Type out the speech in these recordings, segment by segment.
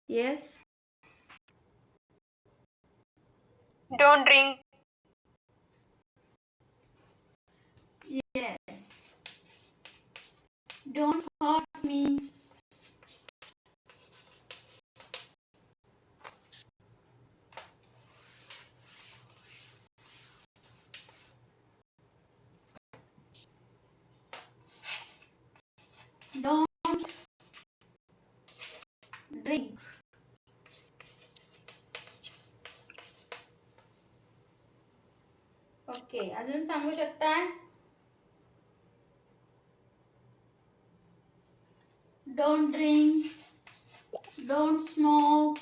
Yes. Don't drink. Yes. Don't hurt me. Don't drink. Okay, अजून सांगू शकताय? Don't drink. Don't smoke.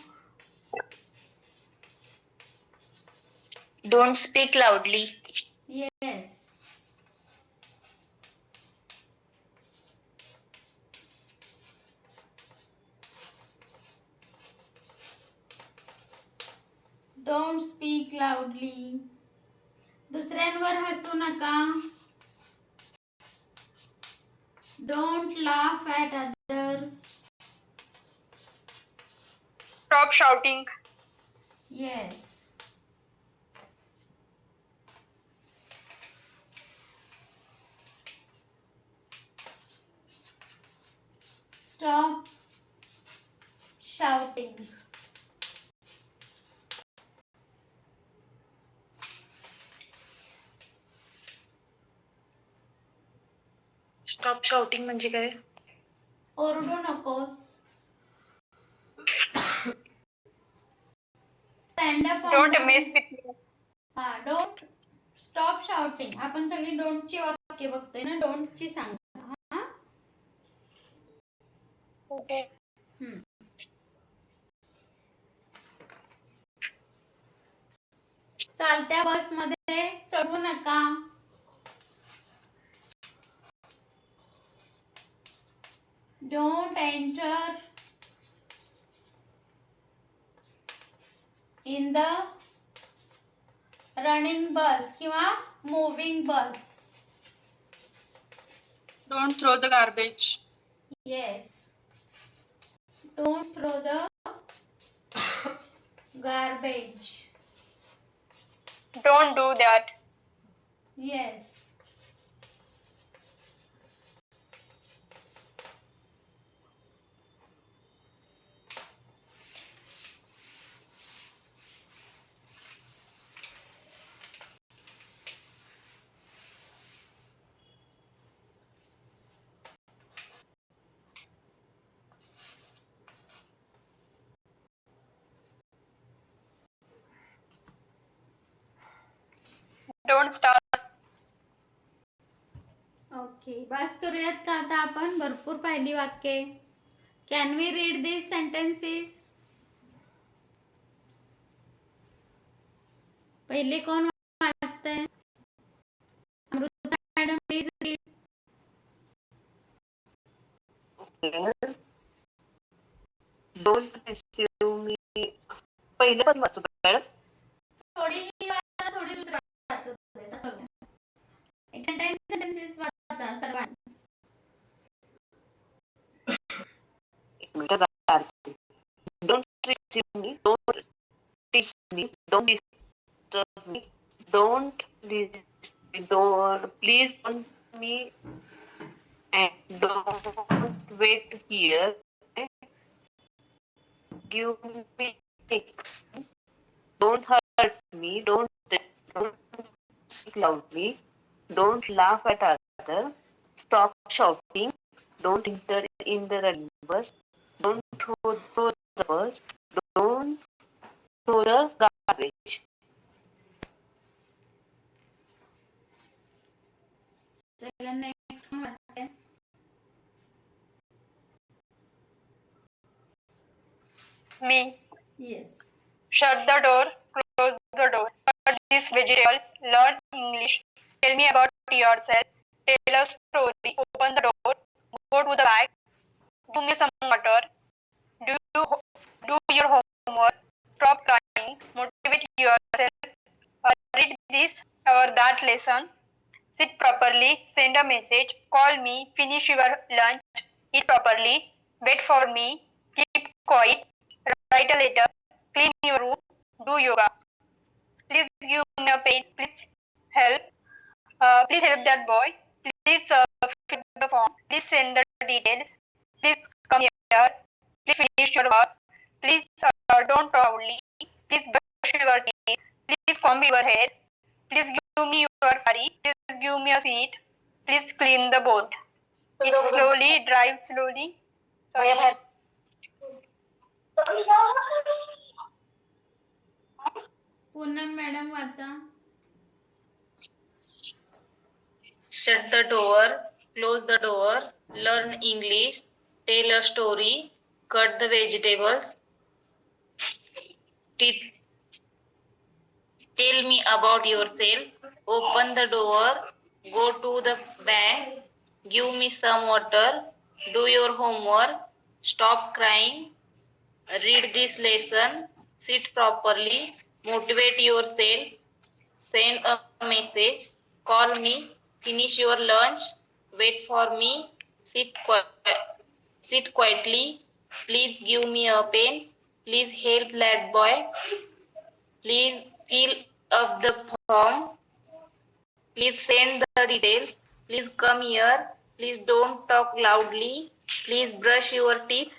Don't speak loudly. Yes. Don't speak loudly. दुसऱ्यांवर हसू नका. Don't laugh at others. Stop shouting. Yes. Stop shouting. Stop shouting म्हणजे काय? ओरडू नकोस. Stand up on Don't the mess with me. हा, don't stop shouting. आपण सगळी don't ची वाक्य बघतोय ना, don't ची सांग. हा. Okay. चालत्या बसमध्ये चढू नका. Don't enter in the running bus किंवा moving bus. Don't throw the garbage. Yes. Don't throw the garbage. Don't do that. Yes. Don't start. Okay, बस करूयात का आता आपण? भरपूर पाहिली वाक्ये. Can we read this sentences? पहिले कोण वाचतंय? Amruta madam please read. Don't receive me. पहिलं पण वाचू मॅडम. थोडी ही वाचा, थोडी दुसरी वाचू दे, तसं घ्या. एक सेंटेन्सेस वाचा सर्वांनी. एक मिनिट राहते. Don't receive me. Don't tease me. Don't disturb me. Don't please don't me and don't wait here. Give me things. Don't hurt me. Don't speak loudly. Don't laugh at others. Stop shouting. Don't enter in the running bus. Don't throw the bus. Don't throw the garbage. चला next कोण वाचतंय? Me. Yes. Shut the door. Close the door. Cut this vegetable. Learn English. Tell me about yourself. Tell a story. Open the door. Go to the back. Do me some water. Do your homework. Stop crying. Motivate yourself. Read this or that lesson. Sit properly. Send a message. Call me. Finish your lunch. Eat properly. Wait for me. Keep quiet. write a letter, clean your room, do yoga. Please give me a pen. Please help that boy. Please fill the form. Please send the details. Please come here. Please finish your work. Please don't talk loudly. Please brush your teeth. Please comb your hair. Please give me your sari. Please give me a seat. Please clean the board. Eat slowly, drive slowly. Sorry. Poonam madam वाचा. Shut the door, close the door, learn English, tell a story, cut the vegetables, tell me about yourself, open the door, go to the bank, give me some water, do your homework, stop crying, read this lesson, sit properly, motivate yourself, send a message, call me, finish your lunch, wait for me, sit quietly, please give me a pen, please help that boy, please fill up the form, please send the details, please come here, please don't talk loudly, please brush your teeth,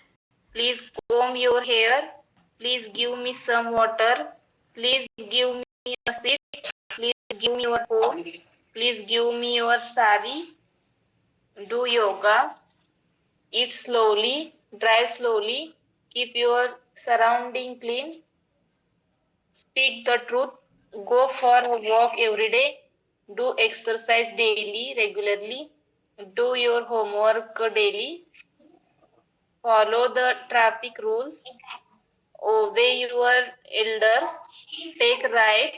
please comb your hair, please give me some water, please give me a seat, please give me your phone, please give me your sari, do yoga, eat slowly, drive slowly, keep your surrounding clean, speak the truth, go for a walk every day, do exercise daily, regularly, do your homework daily, follow the traffic rules, obey your elders, take right,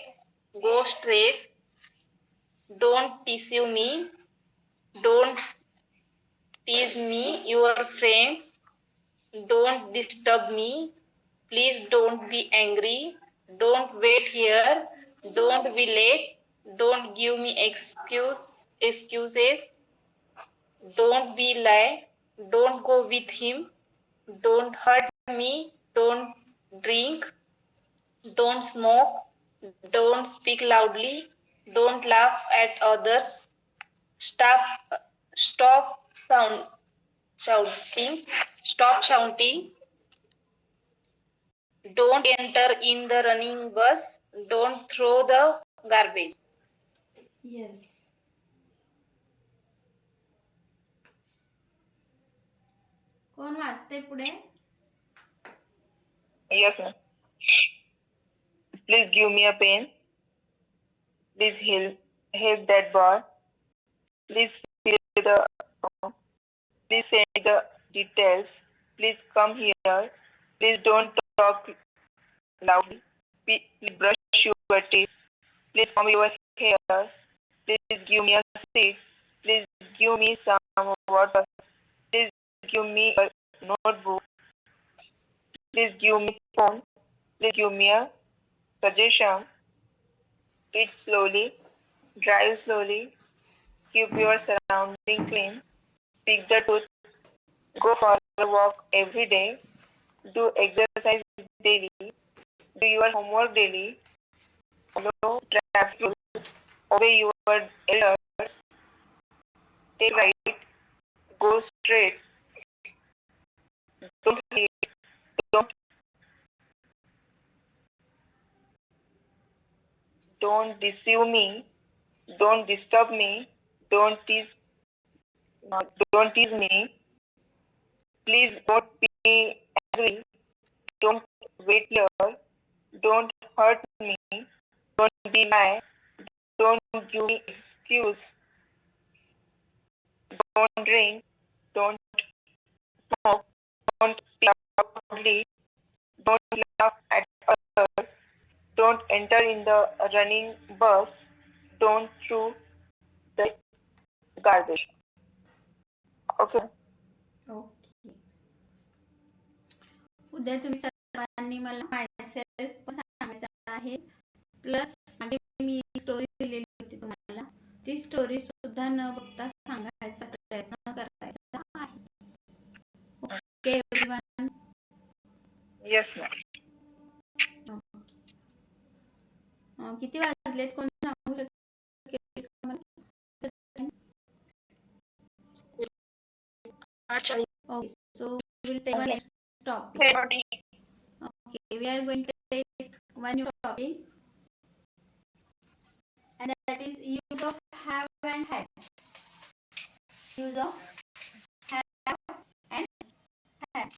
go straight, don't deceive me, don't tease me, your friends, don't disturb me, please don't be angry, don't wait here, don't be late, don't give me excuses, don't be lie, don't go with him, don't hurt me, don't drink, don't smoke, don't speak loudly, don't laugh at others, stop shouting, stop shouting, don't enter in the running bus, don't throw the garbage. Yes. कोण वाचते पुढे? Yes, ma'am. Please give me a pen. Please help that boy. Please fill the form. Please send the details. Please come here. Please don't talk loudly. Please brush your teeth. Please comb your hair. Please give me a seat. Please give me some water. Please give me a notebook. Please give me phone. Please give me a suggestion. Eat slowly. Drive slowly. Keep your surrounding clean. Speak the truth. Go for a walk every day. Do exercise daily. Do your homework daily. Follow traffic rules. Obey your elders. Take right. Go straight. Don't leave. Don't deceive me. Don't disturb me. Don't tease. Don't tease me. Please don't be angry. Don't wait here. Don't hurt me. Don't be mad. Don't give me excuse. Don't drink. Don't smoke. Don't speak loudly. Don't laugh at others. Don't enter in the running bus. Don't throw the garbage. Okay. Okay. उद्या तुम्ही सर्वांनी मला myself पण सांगायचं आहे, plus मागे मी story दिलेली होती तुम्हाला, ती स्टोरी सुद्धा न बघता सांगायचा प्रयत्न करायचा आहे. Okay everyone. Yes, ma'am. किती वाजलेत कोण सांगू शकेल का मला? Okay, so we will take one next topic. 3:40. Okay, we are going to take one new topic, and that is use of have and has. Use of have and has.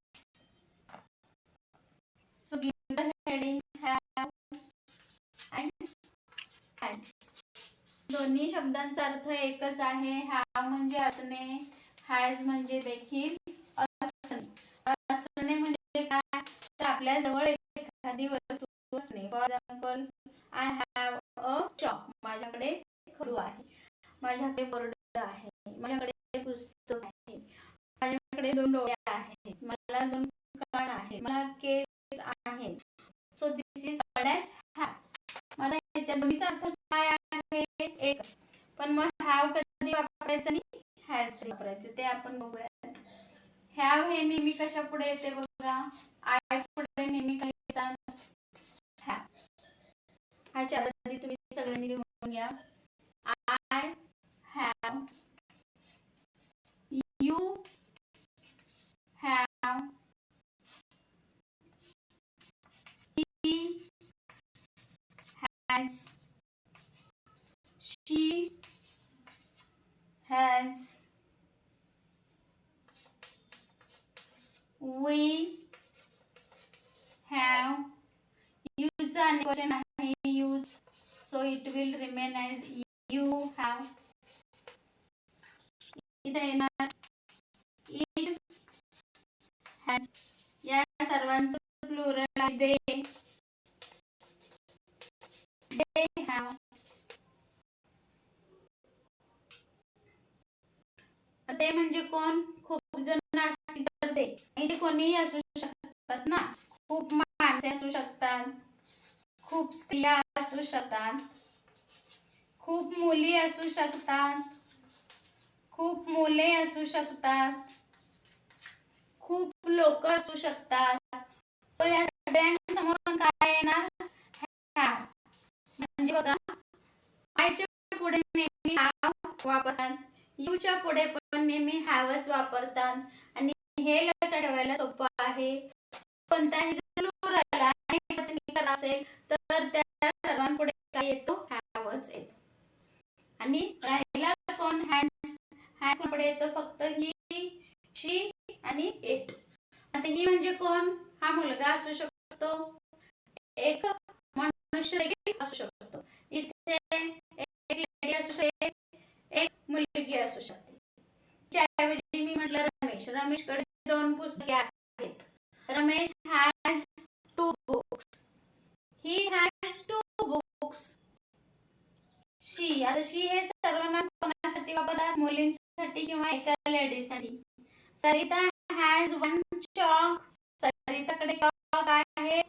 So give the heading have and has. दोन्ही शब्दांचा अर्थ एकच आहे. have म्हणजे असणे, has म्हणजे देखील असणे. असणे म्हणजे काय, तर आपल्या जवळ एखादी वस्तू असणे. For example, I have a chalk, माझ्याकडे खडू आहे, माझ्याकडे बोर्ड आहे, माझ्याकडे पुस्तक आहे, माझ्याकडे 2 डोळे आहेत, मला 2 कान आहेत, मला केस आहेत. So this is called as have. मला याच्या दोन्हीचा अर्थ काय आहे, एक. पण मग हॅव कधी वापरायचं आणि हॅज कधी वापरायचं ते आपण बघूया. हॅव हे नेहमी कशा पुढे येते बघा, आय पुढे नेहमी काय येतात, हॅव. हा चार आधी तुम्ही सगळ्यांनी लिहून घ्या. I have, you have, he has, she has, we have. use आणि क्वेश्चन आहे use, so it will remain as you have. इथे येणार it has. या सर्वांचं प्लुरल आहे they have. ते म्हणजे कोण, खूप जण असतील तर ते, आणि ते कोणीही असू शकतात ना. खूप माणसे असू शकतात, खूप स्त्रिया असू शकतात, खूप मुली असू शकतात, खूप मुले असू शकतात, खूप लोक असू शकतात. सो या सगळ्यांसमोर काय येणार, हॅव. म्हणजे बघा, आयच्या पुढे नेहमी हॅव वापरतात, यूच्या पुढे पण नेहमी हॅवच वापरतात. आणि हे लक्षात ठेवायला सोपं आहे. कोणताही प्लुरल आणि वचनिकर असेल तर त्या सर्वांपुढे काय येतो, हॅवच येतो. आणि राहिला कोण, हॅज. हॅज पुढे येतो फक्त ही, शी आणि इट. आता ही म्हणजे कोण, हा मुलगा असू शकतो, एक मनुष्य देखील असू शकतो, इथे एक लेडी असू शकते, एक मुलगी असू शकते. त्याऐवजी मी म्हटलं रमेश, रमेशकडे 2 पुस्तके आहेत. Ramesh has 2 books, he has 2 books. She, आता शी हे सर्वांना कोणासाठी वापरतात, मुलींसाठी किंवा एका लेडीसाठी. सरिता हॅज 1 chalk, सरिताकडे चॉक आहे,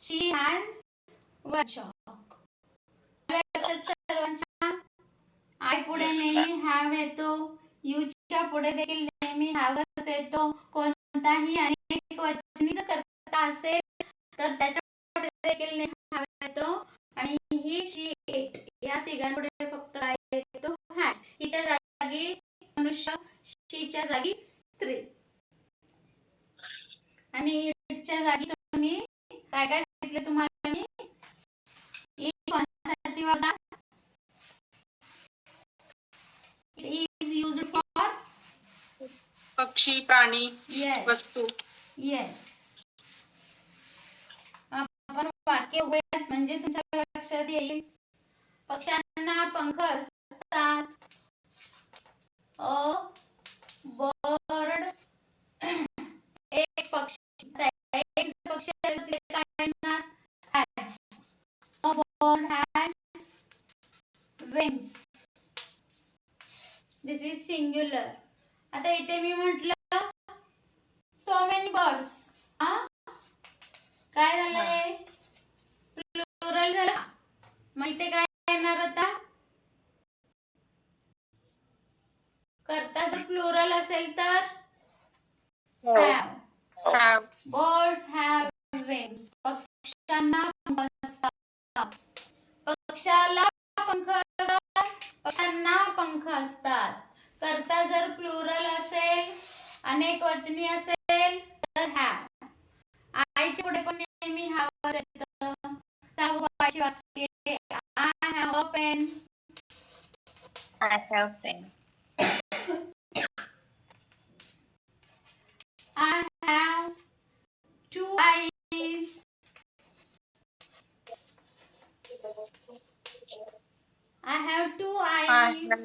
शी हॅज 1 chalk. सर्वांच्या आय पुढे नेहमी हॅव येतो, यूच्या पुढे देखील नेहमी हॅवच येतो. कोणताही अनेक वचनी जर करता असेल तर त्याच्या पुढे देखील नेहमी हॅव येतो. आणि ही, शी, इट या तिघांपुढे फक्त काय येतो, हॅज. हिच्या जागी मनुष्य, शीच्या जागी स्त्री, आणि इटच्या जागी तुम्ही काय काय सांगितले तुम्हाला मी, इट कोणासाठी वापरा, इट इज युज्ड फॉर पक्षी, प्राणी, Yes. वस्तू. येस. आपण वाक्य उघडूयात म्हणजे तुमच्या लक्षात येईल. पक्ष्यांना पंख असतात. अ बर्ड, एक पक्षी, एक पक्षी काय येणार, has. A bird has wings. This is singular. आता इथे मी म्हटलं सो मेनी बर्ड्स, काय झालं, हे प्लुरल झालं. मग इथे काय येणार आता, करता जर प्लुरल असेल तर have. Have. Birds have wings. पक्ष्यांना पंख असतात. पक्षाला पंख असतात, पक्ष्यांना पंख असतात. कर्ता जर प्लुरल असेल, अनेक वचनी असेल तर हॅव. आयच्या पुढे पण नेहमी हॅव येतं. सहावाची वाक्ये, I have a pen. I have pen. I have two eyes. I have two I eyes. have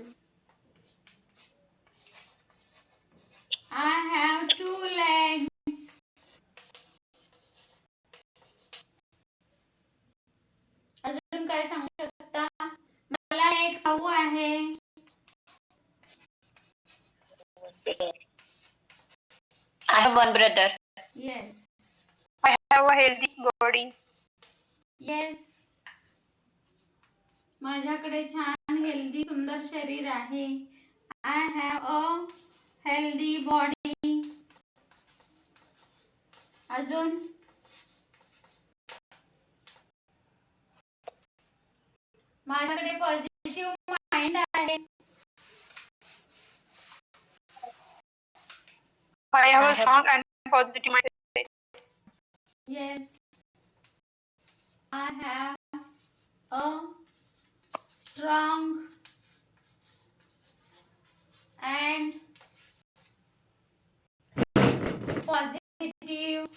I have two legs. अजून काय सांगू शकता? मला एक भाऊ आहे. I have one brother. Yes. I have a healthy body. Yes. माझ्याकडे छान हेल्दी सुंदर शरीर आहे. I have a healthy body. अजून माझ्याकडे पॉझिटिव्ह माइंड आहे. I have I a have- strong and positive mindset. Yes. I have a strong and positive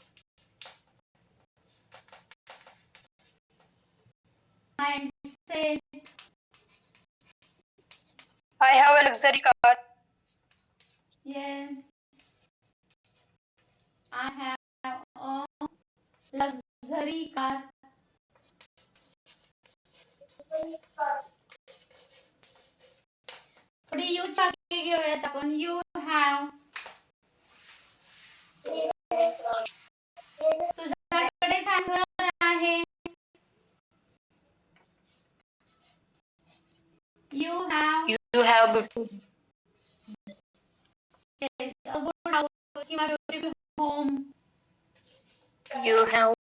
mindset. I have a luxury car. Yes. I have a luxury car. थोडी you वाक्य घेऊयात आपण. You have. तुझ्याकडे छान घर आहे. You have You have beautiful. yes, a good house किंवा beautiful home. You have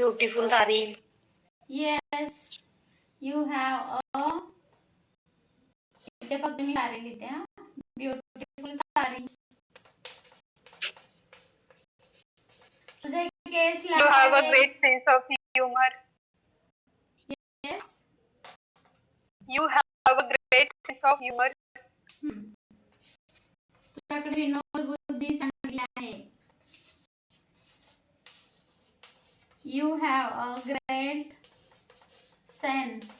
beautiful sari. Yes. You have a इथे फक्त मी साडी लिहिते हा. ब्युटिफुल साडी. तुझे केस You have a लांब great sense of humor. Yes. You have a great sense of humor. तुझ्याकडे विनोद बुद्धी चांगली आहे. You have a great sense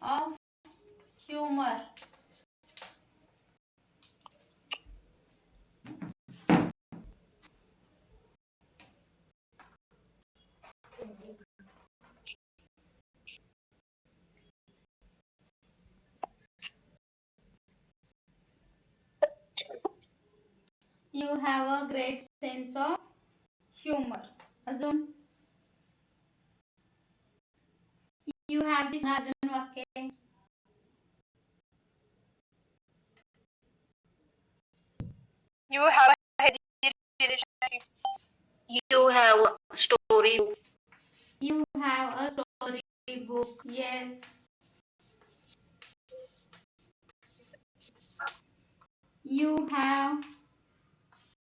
of humor. You have a great sense of humor. अजून You have this अजून वाक्य. You have a healthy relationship. You have a story. You have a story book. Yes. You have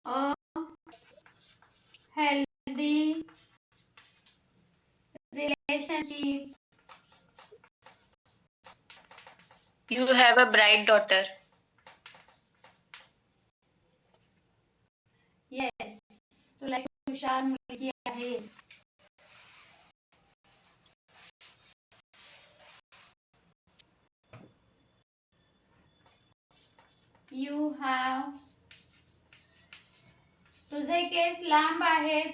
a healthy relationship. You have a bright daughter. Yes. तुला एक हुशार मुलगी आहे. You have तुझे केस लांब आहेत.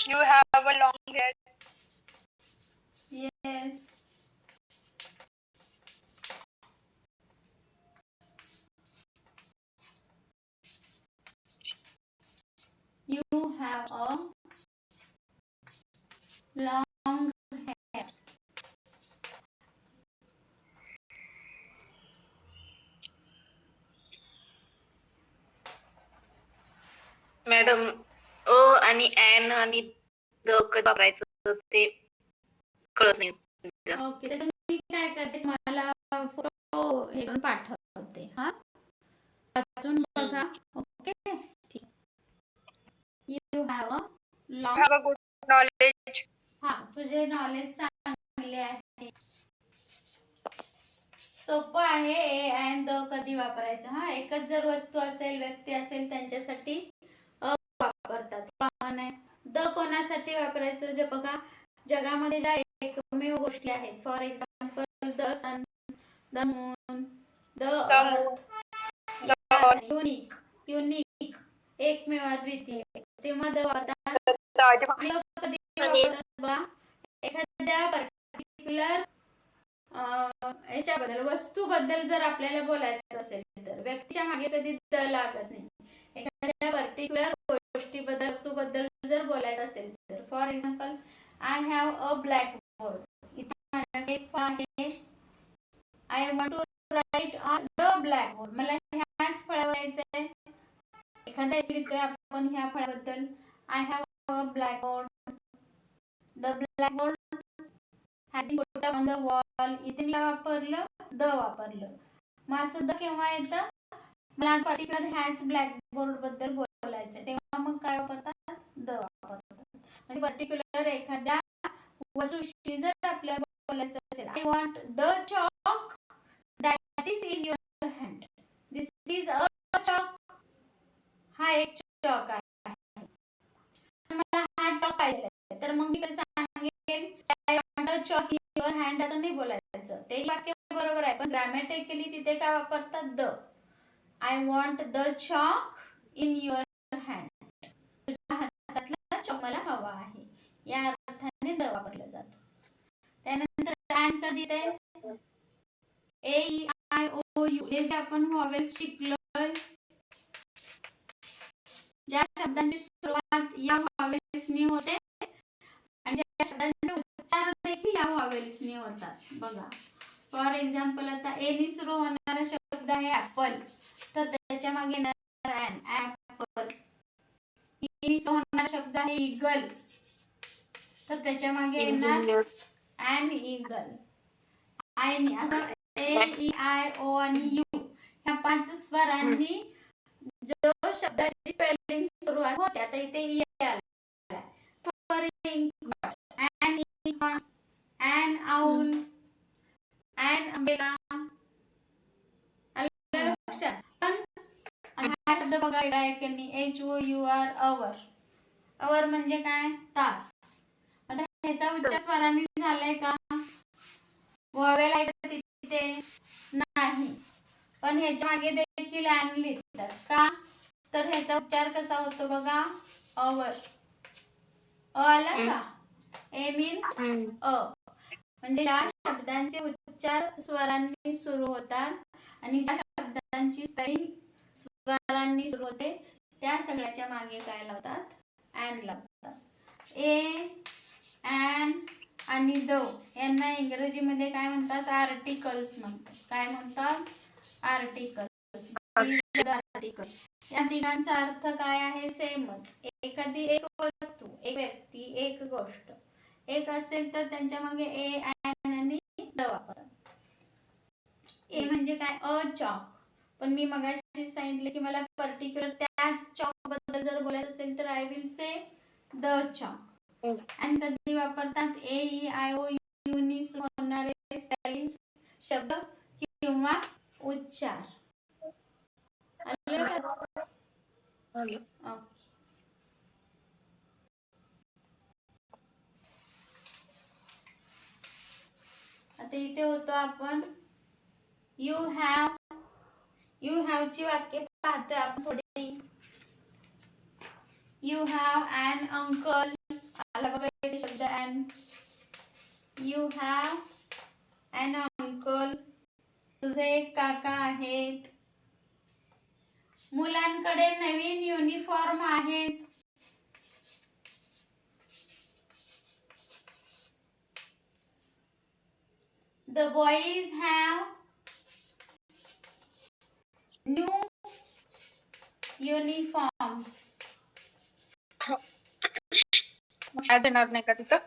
You have a long hair. Yes. You have a long hair. Madam a आणि an आणि द कधी वापरायचं ते कळत नाही. ओके, तर मी काय करते, मला फोटो हे करून पाठवते. हा, वाचून बघा. ओके, ठीक. You have a You long. have a good knowledge. हा, तुझे नॉलेज चांगले आहे. सोपं आहे. ए अँड द कधी वापरायचं. हा, एकच जर वस्तू असेल, व्यक्ती असेल, त्यांच्यासाठी अ वापरतात. कॉमन आहे. द कोणासाठी वापरायचं, जे बघा जगामध्ये ज्या एकमेव गोष्टी आहेत, for example the sun, the moon, the The moon, earth, the earth, unique, unique, एकमेव अद्वितीय, तेव्हा द वापरतात. the Taj आणि द कधी आणि वापरतात बघा, एखाद्या पर्टिक्युलर याच्याबद्दल, वस्तूबद्दल जर आपल्याला बोलायचं असेल तर व्यक्तीच्या मागे कधी द लागत नाही. एखाद्या पर्टिक्युलर गोष्टीबद्दल, वस्तूबद्दल जर बोलायचं असेल तर, for example I have a blackboard. इथे माझ्याकडे एक आहे. I want to write on the blackboard. मला ह्याच फळावर यायचं आहे. एखाद्या लिहितोय आपण ह्या फळाबद्दल, I have a blackboard. The blackboard has been put up on the wall. इथे मी वापरलं द वापरलं. मग असं द केव्हा येतं, मला पर्टिक्युलर हॅज ब्लॅकबोर्ड बद्दल बोलायचं तेव्हा मग काय वापरतात, द वापरतात. आणि पर्टिक्युलर एखाद्या वस्तूविषयी जर आपल्याला बोलायचं असेल, I want the chalk that is in your hand. This is a chalk. हा एक चॉक आहे. मला हा चॉक पाहिजे, तर मग मी कसं सांगेन, I want a chalk in your hand असं नाही बोलायचं. ते वाक्य बरोबर आहे, पण ग्रॅमॅटिकली तिथे काय वापरतात, the. I want the chalk in your hand. तुझ्या हातातला चॉक मला हवा आहे, या अर्थाने द वापरलं जातं. त्यानंतर अँड कधी येते, ए ई आय ओ यू, हे जे आपण व्हॉवेल्स शिकलोय, ज्या शब्दांची सुरुवात या व्हॉवेल्सनी होते आणि ज्या शब्दांचे उच्चार देखील या व्हॉवेल्सनी होतात. बघा, फॉर एक्झाम्पल आता ए नी सुरू होणारा शब्द आहे ऍपल, तर त्याच्या मागे येणार ॲन, ऍपल. ई नी सुरू होणारा शब्द आहे ईगल, तर त्याच्या मागे येणार Engineer. And eagle. आय नी असं ए ई आय ओ आणि यू ह्या 5 स्वरांनी जो शब्दाची स्पेलिंग सुरुवात होते. आता इथे ई आला, for an eagle, an owl, an umbrella. आलं लक्षात. पण हा शब्द बघा वेगळा आहे की नाही, H O U R, hour. Hour म्हणजे काय, तास. आता ह्याचा उच्चार स्वरांनी झालाय का, व्हॉवेल आहे का तिथे, नाही. पण ह्याच्या मागे देखील ॲन लिहितात का, तर ह्याचा उच्चार कसा होतो बघा, अवर. अ आला का, ए मीन्स अ. म्हणजे ज्या शब्दांचे उच्चार स्वरांनी सुरू होतात आणि ज्या शब्दांची स्पेलिंग स्वरांनी सुरू होते, त्या सगळ्याच्या मागे काय लावतात, ॲन लावतात. ए, ॲन आणि द यांना इंग्रजीमध्ये काय म्हणतात, आर्टिकल्स म्हणतात. काय म्हणतात, आर्टिकल्स. आर्टिकल्स या तिघांचा अर्थ काय आहे, सेमच. एखादी एक वस्तू, एक व्यक्ती, एक गोष्ट एक असेल तर त्यांच्या मागे ए, ॲन आणि द वापरतात. ए म्हणजे काय, अ चॉक. पण मी मगाशी सांगितलं की मला पर्टिक्युलर त्याच चॉक बद्दल जर बोलायचं असेल तर I will say the chalk. आणि कधी वापरतात, ए ई आय ओ यू नी होणारे स्पेलिंग शब्द किंवा उच्चार. आलं का? ओके. आता इथे होतो आपण यू हॅव. यू हॅव ची वाक्य पाहतोय आपण थोडी. You have an uncle. आला बघा इथे शब्द an. You have an uncle. तुझे एक काका आहेत. मुलांकडे नवीन युनिफॉर्म आहेत. The boys have new uniforms. Has येणार नाही का तिथं?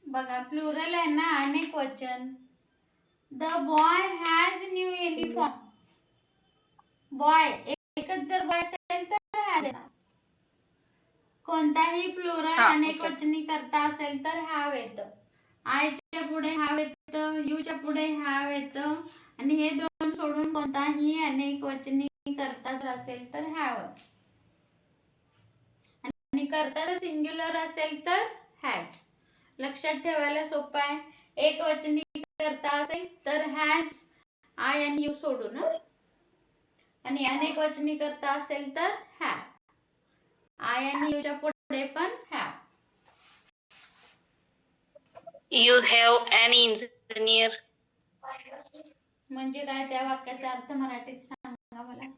बघा प्लुरल आहे ना, अनेक वचन. The boy has new uniform. Boy एकच जर बॉय असेल तर हॅज येणार. कोणताही प्लुरल हा, अनेक okay. वचनी करता असेल तर हॅव येतं. आयच्या पुढे हॅव येतं, यूच्या पुढे हॅव येतं, आणि हे दोन सोडून कोणताही अनेक वचनी करता जर असेल तर हॅवच. आणि करता जर सिंग्युलर असेल तर हॅज. लक्षात ठेवायला सोपं आहे. एक वचनी करता असेल तर हॅज, आय आणि यू सोडून, आणि अनेक वचनी करता असेल तर हॅव. आय आणि यूच्या पुढे पण have. You have an engineer. म्हणजे काय, त्या वाक्याचा अर्थ मराठीत सांगा मला.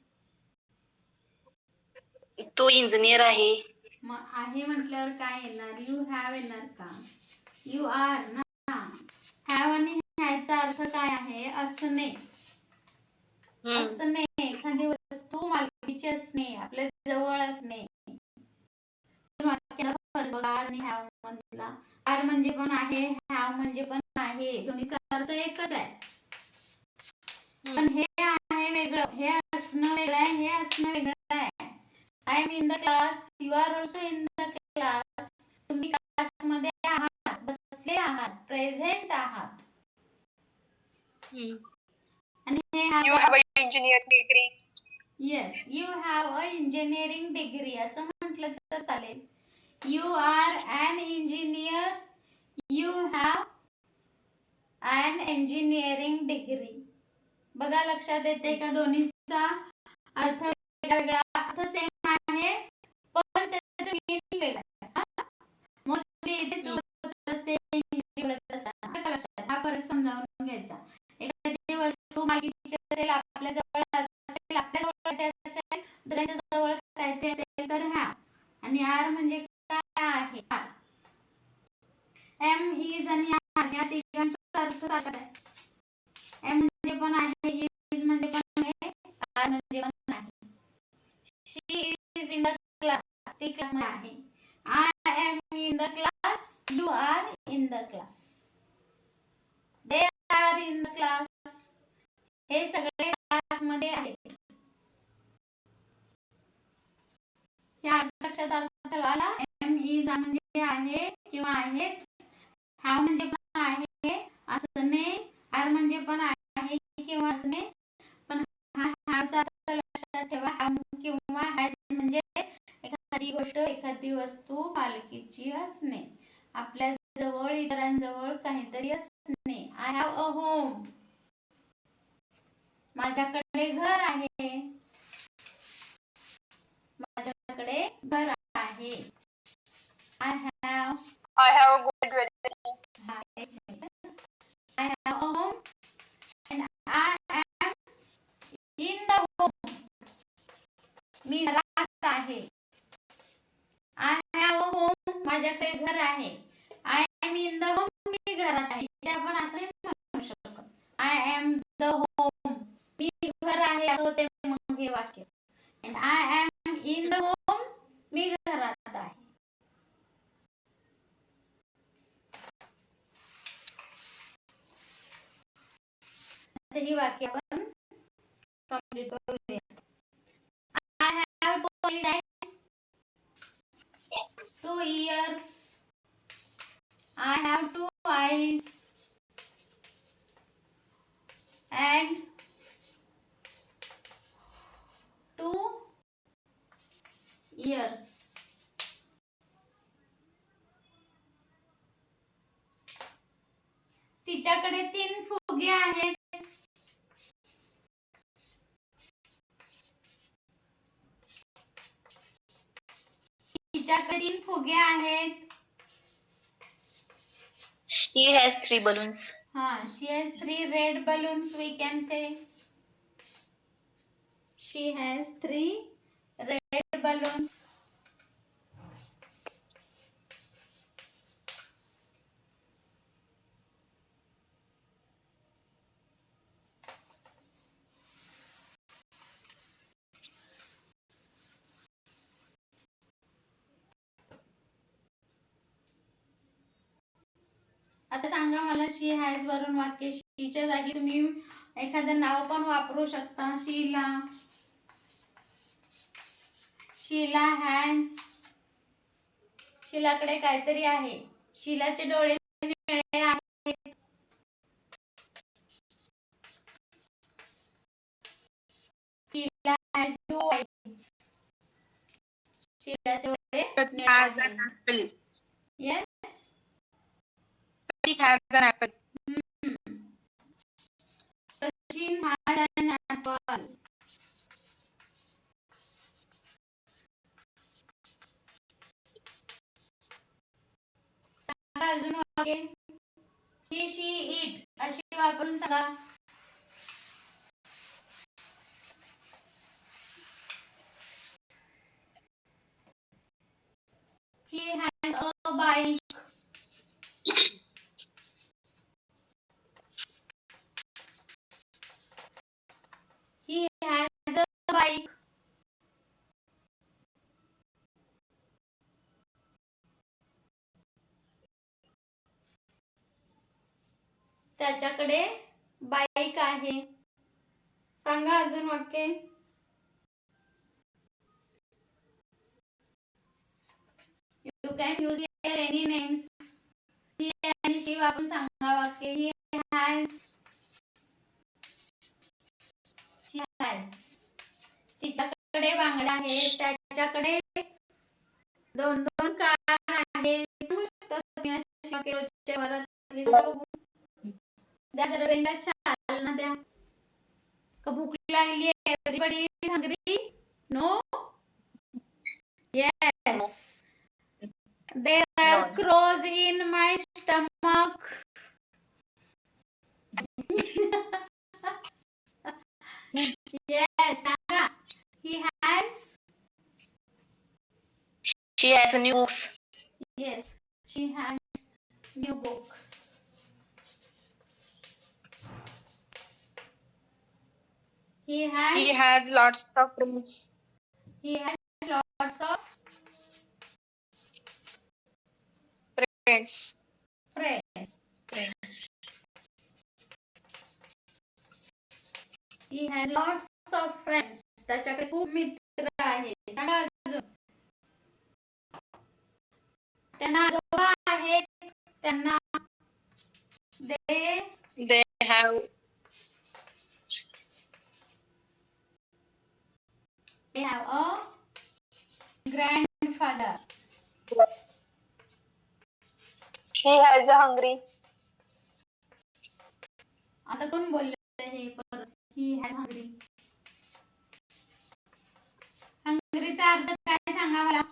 तो इंजिनियर आहे. मग आहे म्हटल्यावर काय येणार, यू हॅव येणार का? यू आर ना. हॅव आणि हॅचा अर्थ काय आहे, असणे. असणे, एखादी वस्तू मालकीची असणे, आपल्या जवळ असणे. आर आणि हॅव मधला, आर म्हणजे पण आहे, हॅव म्हणजे पण आहे, दोन्हीचा अर्थ एकच आहे. पण हे आहे वेगळं, हे असणं वेगळं आहे, हे असणं वेगळं आहे. I am in the class, you are also in the class. तुम्ही क्लासमध्ये आहात, बसले आहात, प्रेझेंट आहात. आणि हे You have an engineering degree. Yes, you have a engineering degree असं म्हटलं तर चालेल. You are an engineer, you have an engineering degree. बघा लक्षात येते का, दोन्हीचा अर्थ वेगळा, अर्थ सेम आहे पण त्याचं मीनिंग वेगळं आहे. मोस्टली इथे चूक असते इंग्लिश असताना. लक्षात, हा फरक समजावून घ्यायचा. एखादी वस्तू मालकीची असेल, आपल्या जवळ असेल, आपल्या जवळ असेल, दुसऱ्याच्या जवळ काहीतरी असेल तर हॅव. आणि आर म्हणजे काय आहे, आर. एम, इज आणि आर या तिघांचा अर्थ सारखाच आहे. एम म्हणजे पण आहे, इज म्हणजे पण आहे, आर म्हणजे पण आहे. She is in the class, ती क्लासमध्ये आहे. I am in the class, you are in the class. They are in the class, हे सगळे क्लासमध्ये आहेत. या लक्षात आला. एम इज म्हणजे आहे किंवा आहेत, हॅव म्हणजे पण आहे, असणे, आर म्हणजे पण आहे किंवा असणे. पण हा हॅवचा अर्थ लक्षात ठेवा, हॅव किंवा हॅज म्हणजे एखादी गोष्ट, एखादी वस्तू मालकीची असणे, आपल्या जवळ, इतरांजवळ काहीतरी असणे. आय हॅव अ होम, माझ्याकडे घर आहे, माझ्याकडे घर आहे. I have, I have a good dwelling. I have a home and I am in the home. मी घरात आहे. I have a home, माझ्याकडे घर आहे. I am in the home, मी घरात आहे. ते आपण असं म्हणू शकतो. I am the home, मी घर आहे असं होते मग हे वाक्य. And I am in the home, मी घरात आहे. ही वाक्य आपण कंप्लीट करूया. I have 2 ears. I have 2 eyes and 2 ears. तिच्याकडे 3 फुगे आहेत. तिच्याकडे 3 फुगे आहेत. She has 3 balloons. She has 3 red balloons, we can say. She has 3 red balloons. आता सांगा मला शी हॅज वरून वाक्य. शीच्या जागी तुम्ही एखादं नाव पण वापरू शकता. शीला हॅज. शीलाकडे काहीतरी आहे. शीलाचे डोळे निळे आहेत. Sheela has blue eyes. शीलाचे डोळे Pratik निळे has an आहेत. apple. Yes. Pratik has an apple. Sachin has an apple. सांगा अजून वाक्य. ही शी इट अशी वापरून सांगा. He has a bike. He has a bike. त्याच्याकडे बाईक आहे. सांगा अजून वाक्य. You can use here any names. He आणि शी वापरून सांगा वाक्य. He has. She has. तिच्याकडे बांगडा आहे. त्याच्याकडे 2 कार आहेत. सांगू शकता तुम्ही अशी वाक्य रोजच्या वावरातली. सांगा बघू. द्या जरा रेंगा चालना द्या. का भूक लागली आहे? Everybody is hungry? No. Yes. There are crows in my stomach. Yes. सांगा. He has. She has new books. Yes. She has new books. He He has. has lots of friends. He has lots of Friends. friends. He has lots of friends. त्याच्याकडे खूप मित्र आहेत. सांगा अजून. त्यांना आजोबा आहेत. त्यांना They have a grandfather. She has a hungry. आता कोण बोलले हे परत. He has hungry. हंग्रीचा अर्थ काय सांगा मला.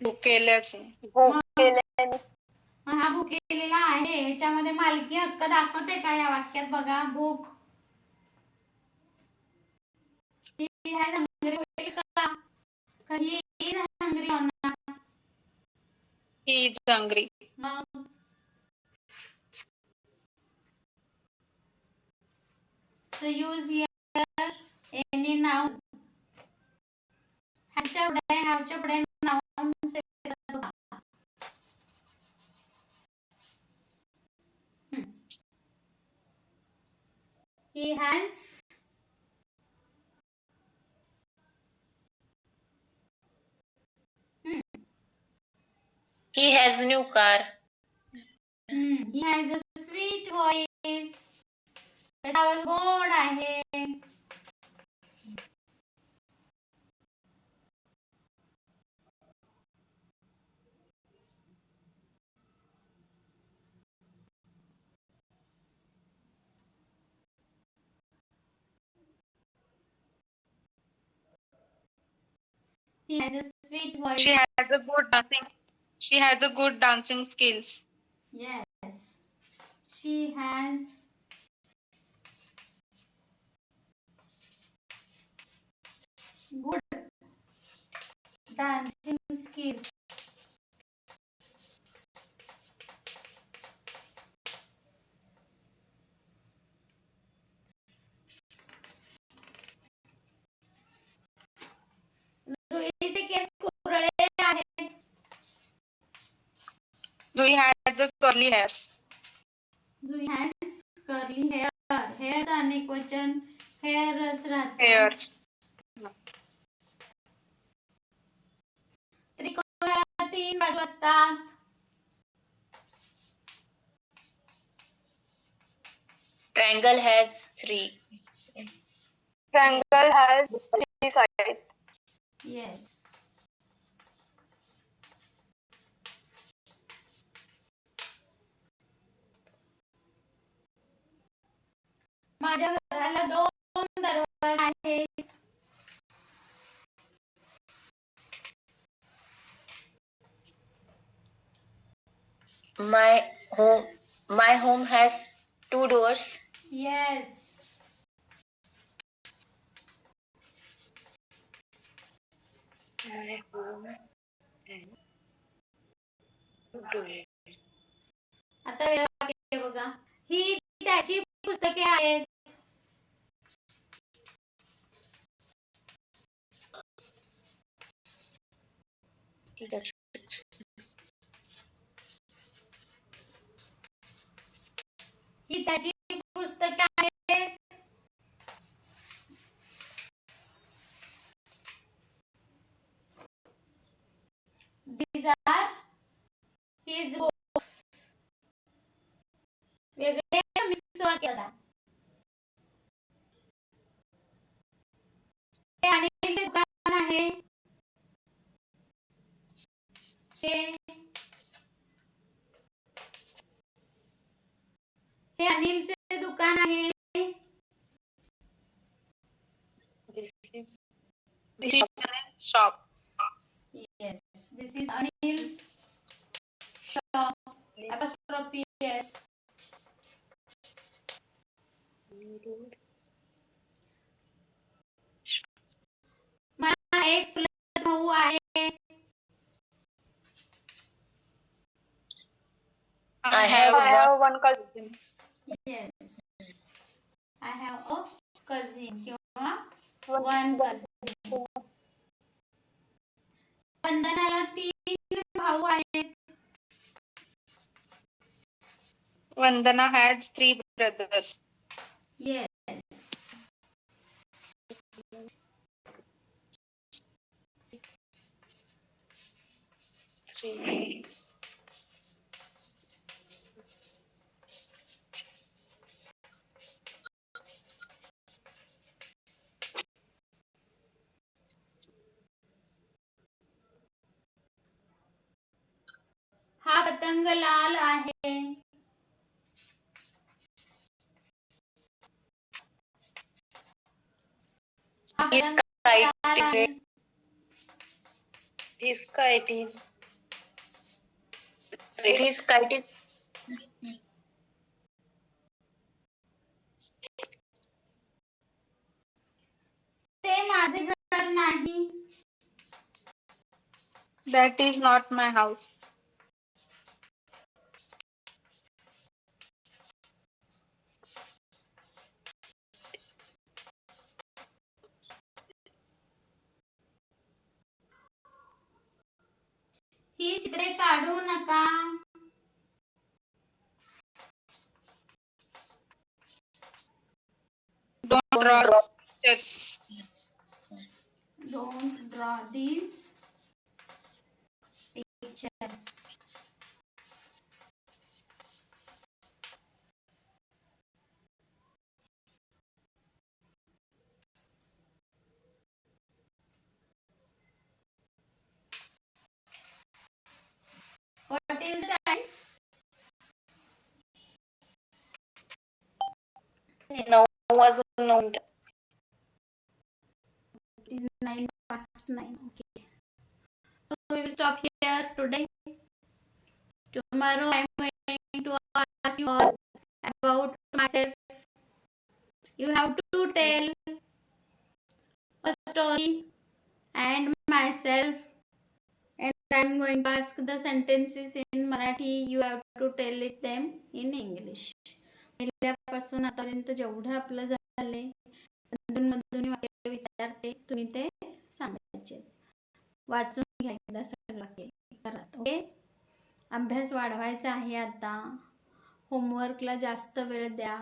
भुकेल्याचे. हा भुकेलेला आहे. ह्याच्यामध्ये मालकी हक्क दाखवते का या वाक्यात. बघा भूक. ही हॅज हंग्री होईल का. ही इज हंग्री होणार. He is hungry. मग so use here any noun. ह्याच्या पुढे noun येतात बघा. He has. He has new car. He has a sweet voice. त्याचा आवाज गोड आहे. He has a sweet voice. She has a good dancing. She has a good dancing skills. Yes. She has good dancing skills. जुईचे केस कुरळे आहेत. Zuri has a curly hairs. Jui has curly hair. हेअरचं अनेक वचन हेअरच राहतं. Hair. त्रिकोणाला 3 बाजू असतात. Triangle has 3. Triangle has 3 sides. Yes. माझ्या घराला 2 दरवाजे आहेत. My home has 2 doors. Yes. आता वेगळं वाक्य बघा. ही त्याची पुस्तके आहेत. ठीक आहे. ही त्याची पुस्तके आहेत. These are his books. वेगळे मिक्स वाक्य आता. हे अनिलचे दुकान आहे. हे अनिलचे दुकान आहे. This is Anil's shop. Yes, this is Anil's shop. Apostrophe yes. मला एक चुलत भाऊ आहे. I have one cousin. Yes, I have a cousin किंवा one cousin. वंदनाला 3 भाऊ आहेत. Vandana has 3 brothers. Yes. हा पतंग लाल आहे. हा His पतंग kite लाल is आहे. red. His kite is ते माझे घर नाही. That is not my house. ही चित्रे काढू नका. Don't draw pictures. Don't draw these pictures. What is the time? 9 वाजून 9 मिनिटं. It is 9:09. Okay. So we will stop here today. Tomorrow I am going to ask you all about myself. You have to tell a story and myself, and I am going to ask the sentences in Marathi. You have to tell it them in English. पहिल्यापासून आतापर्यंत जेवढं आपलं झालंय मधून वाक्य विचारते, तुम्ही ते सांगायचे. वाचून घ्या एकदा सगळं वाक्य. ओके. अभ्यास वाढवायचा आहे आता. होमवर्कला जास्त वेळ द्या.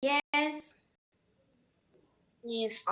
येस. Yes.